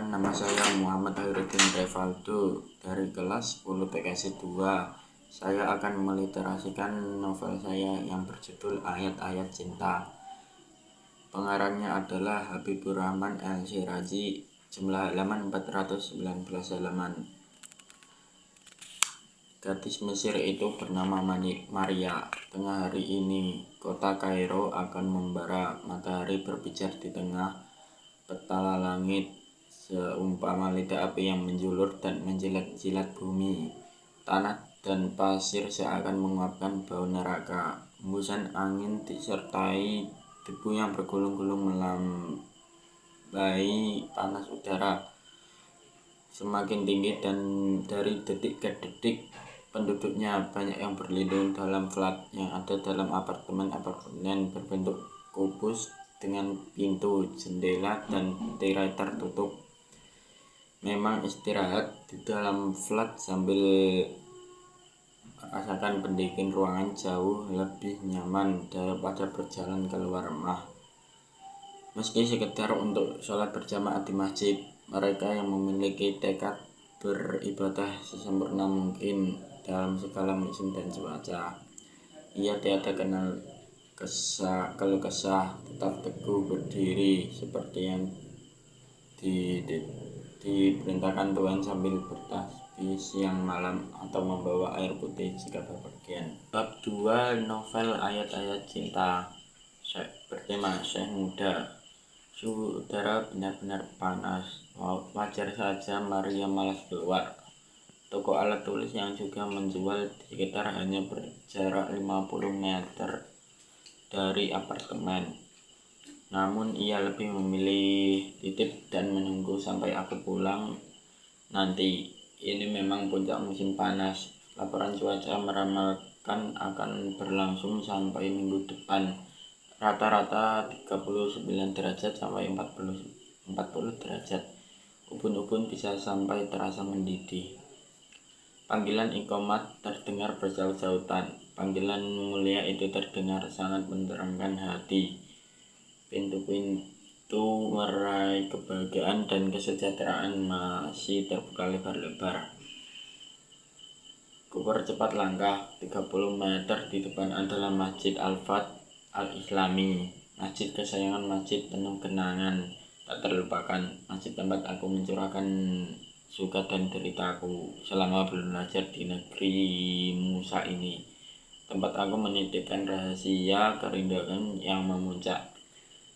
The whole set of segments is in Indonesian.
Perkenalkan, nama saya Muhammad Khairuddin Revaldo dari kelas 10 TKS 2. Saya akan meliterasikan novel saya yang berjudul Ayat-Ayat Cinta. Pengarangnya adalah Habibur Rahman Al-Syirazi, jumlah halaman 419 halaman. Gadis Mesir itu bernama Maria. Tengah hari ini, kota Kairo akan membara. Matahari berpijar di tengah petala langit, seumpama lidah api yang menjulur dan menjilat-jilat bumi. Tanah dan pasir seakan menguapkan bau neraka. Hembusan angin disertai debu yang bergulung-gulung melambai panas udara semakin tinggi, dan dari detik ke detik penduduknya banyak yang berlindung dalam flat yang ada dalam apartemen berbentuk kubus dengan pintu, jendela, dan tirai tertutup. Memang istirahat di dalam flat sambil merasakan pendingin ruangan jauh lebih nyaman daripada berjalan keluar rumah. Meski sekedar untuk sholat berjamaah di masjid, mereka yang memiliki tekad beribadah sesempurna mungkin dalam segala musim dan cuaca. Ia tiada kenal keluh kesah, tetap teguh berdiri seperti yang diperintahkan Tuhan sambil bertasbih siang malam atau membawa air putih jika bepergian. Bab 2 novel Ayat-Ayat Cinta bertema Syekh Muda. Suhu udara benar-benar panas. Wajar saja Maria malas keluar. Toko alat tulis yang juga menjual di sekitar hanya berjarak 50 meter dari apartemen. Namun ia lebih memilih titip dan menunggu sampai aku pulang nanti. Ini memang puncak musim panas. Laporan cuaca meramalkan akan berlangsung sampai minggu depan. Rata-rata 39 derajat sampai 40 derajat. Ubun-ubun bisa sampai terasa mendidih. Panggilan Iqomat terdengar bersaut-sautan. Panggilan mulia itu terdengar sangat menenteramkan hati. Pintu-pintu meraih kebahagiaan dan kesejahteraan masih terbuka lebar-lebar. Kupercepat langkah. 30 meter di depan adalah Masjid Al-Fat Al-Islami. Masjid kesayangan, masjid penuh kenangan tak terlupakan. Masjid tempat aku mencurahkan suka dan deritaku selama belajar di negeri Musa ini. Tempat aku menitipkan rahasia kerinduan yang memuncak.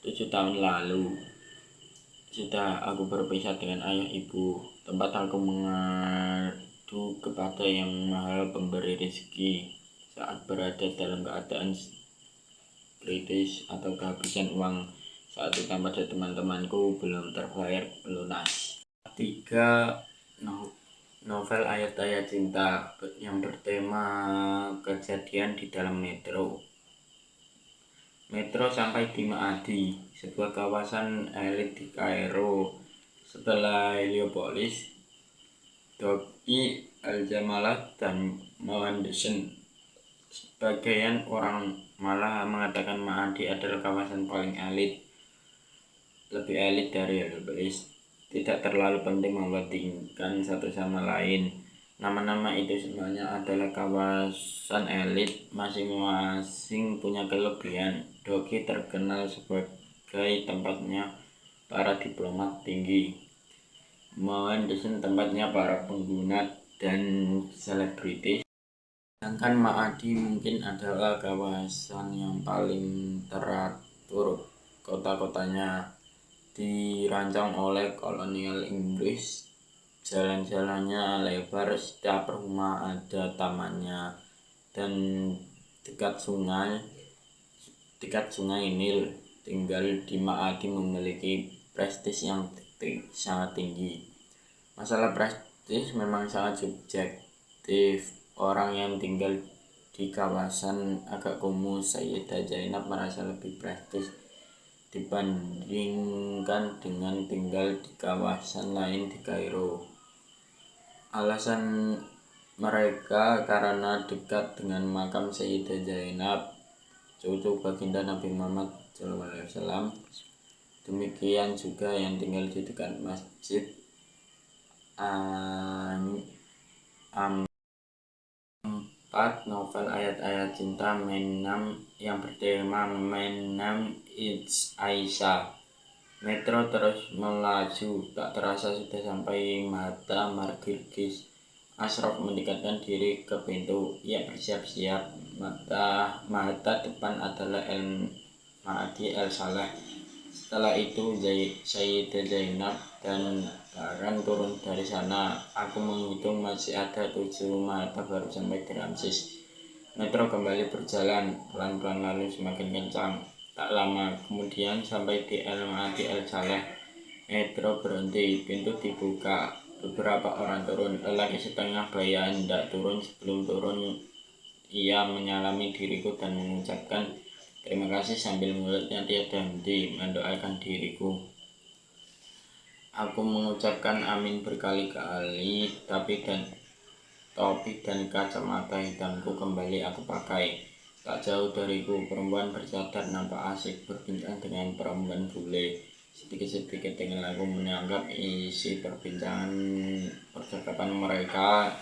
7 tahun lalu sudah aku berpisah dengan ayah ibu. Tempat aku mengadu kepada yang maha pemberi rezeki saat berada dalam keadaan kritis atau kehabisan uang. Saat itu pada teman-temanku belum terbayar lunas. 3. Novel Ayat-Ayat Cinta yang bertema kejadian di dalam metro. Metro sampai di Maadi, sebuah kawasan elit di Kairo. Setelah Heliopolis, Doki, Al-Jamalah, dan Mohandesen, sebagian orang malah mengatakan Maadi adalah kawasan paling elit, lebih elit dari Heliopolis. Tidak terlalu penting membandingkan satu sama lain. Nama-nama itu sebenarnya adalah kawasan elit, masing-masing punya kelebihan. Doki terkenal sebagai tempatnya para diplomat tinggi. Mohandesen tempatnya para pengguna dan selebritis. Sedangkan Maadi mungkin adalah kawasan yang paling teratur. Kota-kotanya dirancang oleh kolonial Inggris. Jalan-jalannya lebar, setiap rumah ada tamannya, dan dekat sungai Nil. Tinggal di Maadi memiliki prestis yang sangat tinggi. Masalah prestis memang sangat subjektif. Orang yang tinggal di kawasan agak kumuh Sayyidah Zainab merasa lebih prestis dibandingkan dengan tinggal di kawasan lain di Kairo. Alasan mereka karena dekat dengan makam Sayyidah Zainab, cucu baginda Nabi Muhammad SAW. Demikian juga yang tinggal di dekat masjid 4. Novel ayat-ayat cinta Menam yang bertema Menam It's Aisyah. Metro terus melaju, tak terasa sudah sampai mata Margirgis. Ashraf mendekatkan diri ke pintu. Ia bersiap-siap. Mata depan adalah El Maadi El Saleh. Setelah itu Sayyidah Zainab dan Baran turun dari sana. Aku menghitung masih ada 7 mata baru sampai di Ramses. Metro kembali berjalan pelan-pelan lalu semakin kencang. Tak lama kemudian sampai di El Maadi El Saleh. Metro berhenti, pintu dibuka. Beberapa orang turun. Lelaki setengah baya hendak turun. Sebelum turun, ia menyalami diriku dan mengucapkan terima kasih sambil mulutnya tiada henti mendoakan diriku. Aku mengucapkan amin berkali-kali, topi dan kacamata hitamku kembali aku pakai. Tak jauh dariku, perempuan bercadar nampak asik berbincang dengan perempuan bule. Sedikit-sedikit dengan aku menganggap isi percakapan mereka.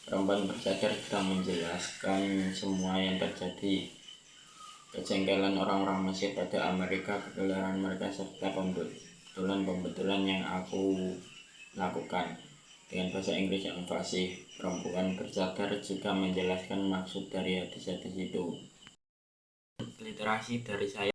Perempuan bercadar sedang menjelaskan semua yang terjadi. Kejengkelan orang-orang Mesir pada Amerika, kegelaran mereka, serta pembetulan yang aku lakukan dengan bahasa Inggris yang fasih. Perempuan bercadar juga menjelaskan maksud dari hadis-hadis itu. Literasi dari saya.